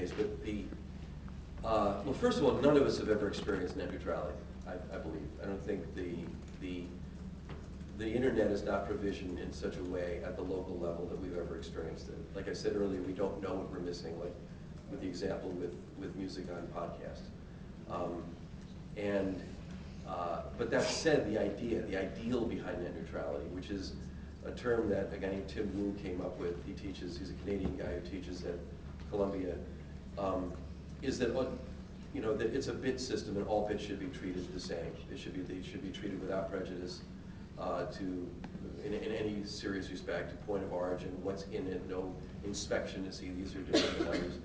case, but well, first of all, none of us have ever experienced net neutrality, I believe. I don't think the internet is not provisioned in such a way at the local level that we've ever experienced it. Like I said earlier, we don't know what we're missing, like with the example with music on podcasts. But that said, the ideal behind net neutrality, which is a term that a guy named Tim Wu came up with. He's a Canadian guy who teaches at Columbia, is that that it's a bit system and all bits should be treated the same. They should be treated without prejudice in any serious respect to point of origin, what's in it, no inspection to see these are different than others.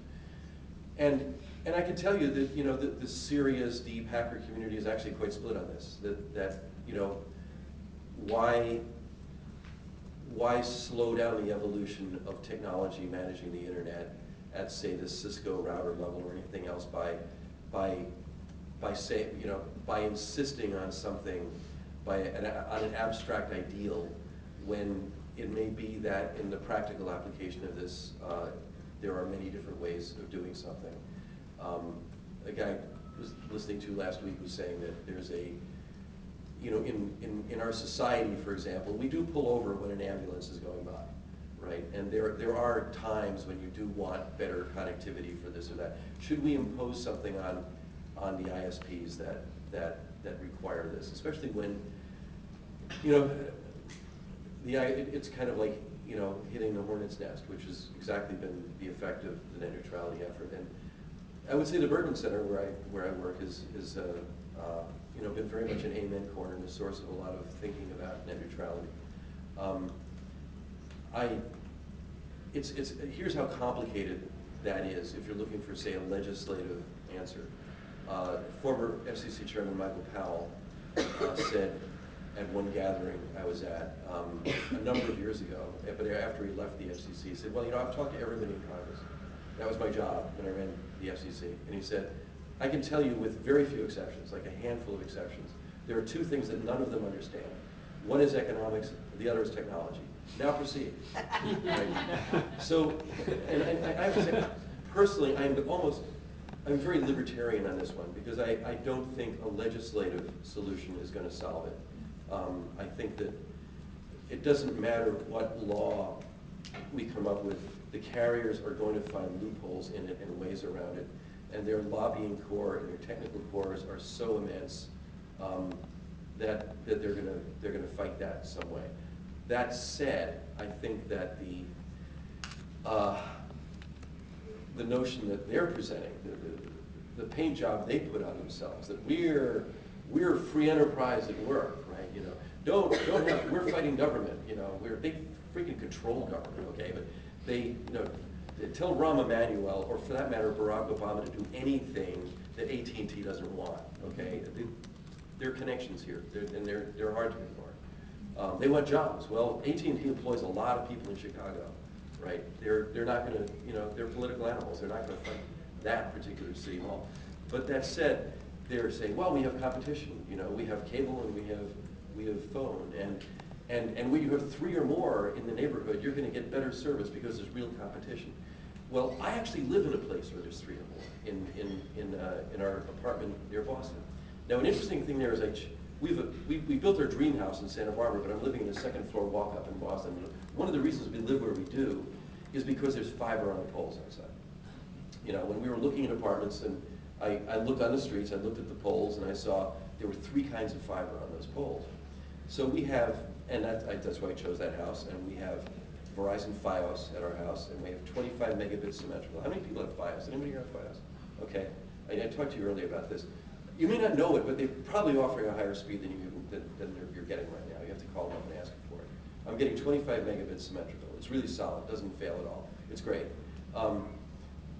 And I can tell you that the serious deep hacker community is actually quite split on this. That why slow down the evolution of technology managing the internet at, say, the Cisco router level or anything else by insisting on something, on an abstract ideal, when it may be that in the practical application of this, there are many different ways of doing something. A guy I was listening to last week was saying that there's in our society, for example, we do pull over when an ambulance is going by, right? And there are times when you do want better connectivity for this or that. Should we impose something on the ISPs that require this, especially when it's kind of like hitting the hornet's nest, which has exactly been the effect of the net neutrality effort. And I would say the Berkman Center, where I work, is been very much an amen corner and a source of a lot of thinking about net neutrality. Here's how complicated that is if you're looking for, say, a legislative answer. Former FCC Chairman Michael Powell said at one gathering I was at a number of years ago, but after he left the FCC, he said, well, I've talked to everybody in Congress. That was my job when I ran the FCC. And he said, I can tell you with very few exceptions, like a handful of exceptions, there are two things that none of them understand. One is economics, the other is technology. Now proceed. Right? So, and I have to say, personally, I'm very libertarian on this one because I don't think a legislative solution is going to solve it. I think that it doesn't matter what law we come up with, the carriers are going to find loopholes in it and ways around it. And their lobbying core and their technical cores are so immense that they're gonna fight that some way. That said, I think that the notion that they're presenting, the paint job they put on themselves, that we're free enterprise at work, right? We're fighting government, they freaking control government, okay? But they, tell Rahm Emanuel, or for that matter, Barack Obama, to do anything that AT&T doesn't want, okay? There are connections here, and they're hard to ignore. They want jobs. Well, AT&T employs a lot of people in Chicago, right? They're not going to, they're political animals. They're not going to fight that particular city mall. But that said, they're saying, well, we have competition. We have cable and we have phone, and when you have three or more in the neighborhood, you're going to get better service because there's real competition. Well, I actually live in a place where there's three or more in our apartment near Boston. Now, an interesting thing there is we built our dream house in Santa Barbara, but I'm living in a second floor walk up in Boston. One of the reasons we live where we do is because there's fiber on the poles outside. When we were looking at apartments, and I looked on the streets, I looked at the poles, and I saw there were three kinds of fiber on those poles. So we have, and that's why I chose that house, and we have Verizon Fios at our house, and we have 25 megabits symmetrical. How many people have Fios? Anybody here have Fios? Okay, I talked to you earlier about this. You may not know it, but they're probably offering a higher speed than you're getting right now. You have to call them up and ask for it. I'm getting 25 megabits symmetrical. It's really solid, doesn't fail at all. It's great.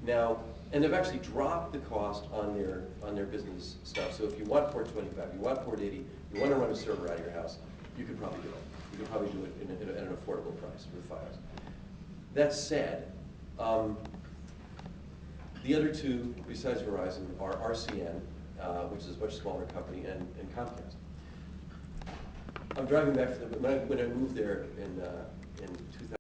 Now, and they've actually dropped the cost on their business stuff. So if you want port 25, you want port 80, you want to run a server out of your house, you can probably do it. You can probably do it at an affordable price with Fios. That said, the other two, besides Verizon, are RCN, which is a much smaller company, and Comcast. I'm driving back from when I moved there in